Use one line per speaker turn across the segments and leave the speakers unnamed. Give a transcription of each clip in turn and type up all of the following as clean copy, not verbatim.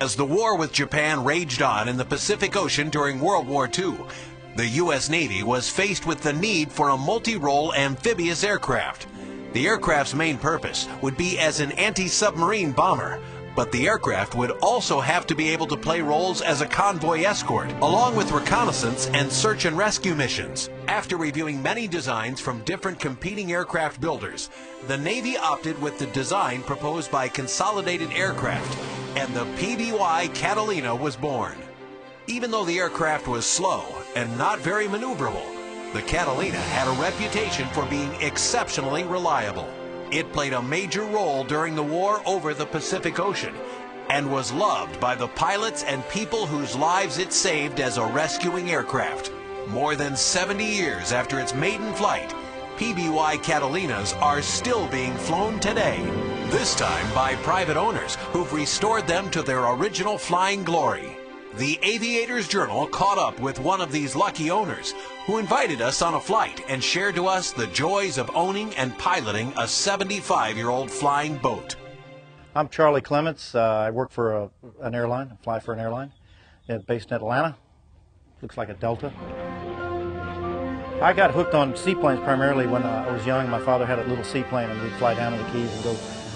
As the war with Japan raged on in the Pacific Ocean during World War II, the U.S. Navy was faced with the need for a multi-role amphibious aircraft. The aircraft's main purpose would be as an anti-submarine bomber, but the aircraft would also have to be able to play roles as a convoy escort, along with reconnaissance and search and rescue missions. After reviewing many designs from different competing aircraft builders, the Navy opted with the design proposed by Consolidated Aircraft, and the PBY Catalina was born. Even though the aircraft was slow and not very maneuverable, the Catalina had a reputation for being exceptionally reliable. It played a major role during the war over the Pacific Ocean and was loved by the pilots and people whose lives it saved as a rescuing aircraft. More than 70 years after its maiden flight, PBY Catalinas are still being flown today, this time by private owners who've restored them to their original flying glory. The Aviators Journal caught up with one of these lucky owners who invited us on a flight and shared to us the joys of owning and piloting a 75-year-old flying boat.
I'm Charlie Clements. I work for an airline, I fly for an airline based in Atlanta. Looks like a Delta. I got hooked on seaplanes primarily when I was young. My father had a little seaplane and we'd fly down to the Keys and go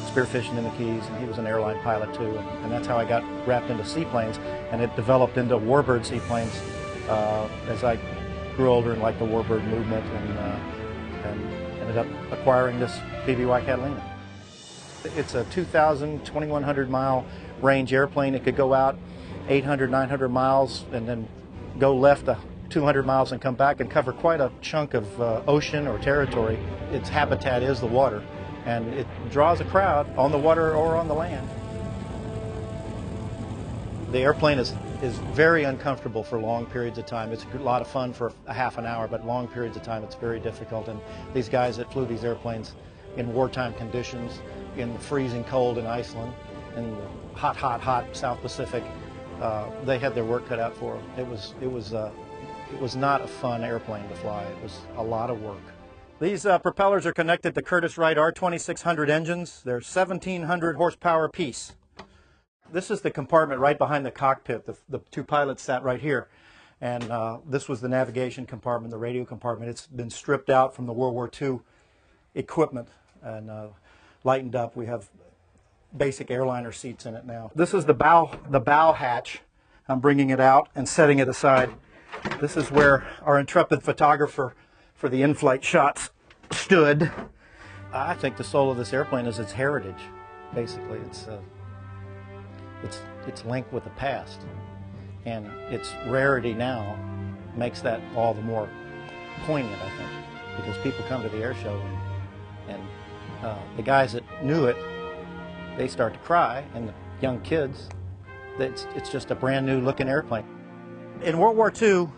spearfishing in the Keys, and he was an airline pilot too, and that's how I got wrapped into seaplanes, and it developed into warbird seaplanes as I grew older and liked the warbird movement, and ended up acquiring this PBY Catalina. It's a 2,000, 2,100 mile range airplane. It could go out 800, 900 miles and then go left 200 miles and come back and cover quite a chunk of ocean or territory. Its habitat is the water, and it draws a crowd on the water or on the land. The airplane is very uncomfortable for long periods of time. It's a lot of fun for a half an hour, but long periods of time it's very difficult. And these guys that flew these airplanes in wartime conditions, in the freezing cold in Iceland, in the hot South Pacific, they had their work cut out for them. It was not a fun airplane to fly. It was a lot of work. These propellers are connected to Curtiss-Wright R2600 engines. They're 1,700 horsepower apiece. This is the compartment right behind the cockpit. The two pilots sat right here. And this was the navigation compartment, the radio compartment. It's been stripped out from the World War II equipment and lightened up. We have basic airliner seats in it now. This is the bow hatch. I'm bringing it out and setting it aside. This is where our intrepid photographer for the in-flight shots stood. I think the soul of this airplane is its heritage. Basically, it's linked with the past, and its rarity now makes that all the more poignant, I think, because people come to the air show and the guys that knew it, they start to cry, and the young kids, it's just a brand new looking airplane. In World War II,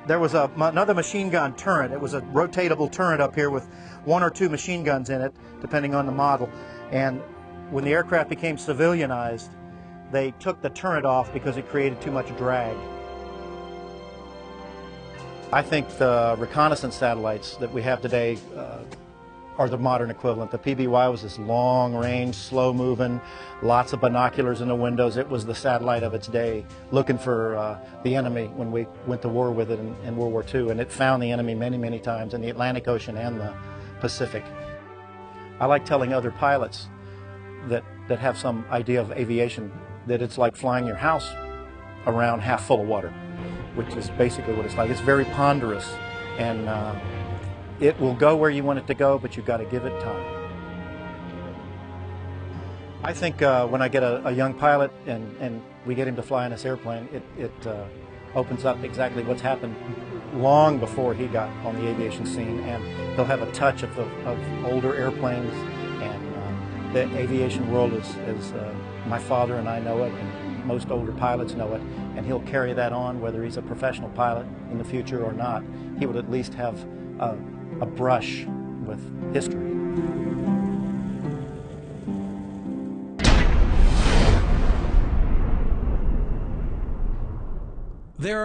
there was another machine gun turret. It was a rotatable turret up here with 1 or 2 machine guns in it, depending on the model. And when the aircraft became civilianized, they took the turret off because it created too much drag. I think the reconnaissance satellites that we have today are the modern equivalent. The PBY was this long-range, slow-moving, lots of binoculars in the windows. It was the satellite of its day, looking for the enemy when we went to war with it in World War II, and it found the enemy many, many times in the Atlantic Ocean and the Pacific. I like telling other pilots that have some idea of aviation that it's like flying your house around half full of water, which is basically what it's like. It's very ponderous, and it will go where you want it to go, but you've got to give it time. I think when I get a young pilot and we get him to fly in this airplane, it opens up exactly what's happened long before he got on the aviation scene, and he'll have a touch of older airplanes, and the aviation world is my father and I know it, and most older pilots know it, and he'll carry that on whether he's a professional pilot in the future or not. He would at least have a brush with history.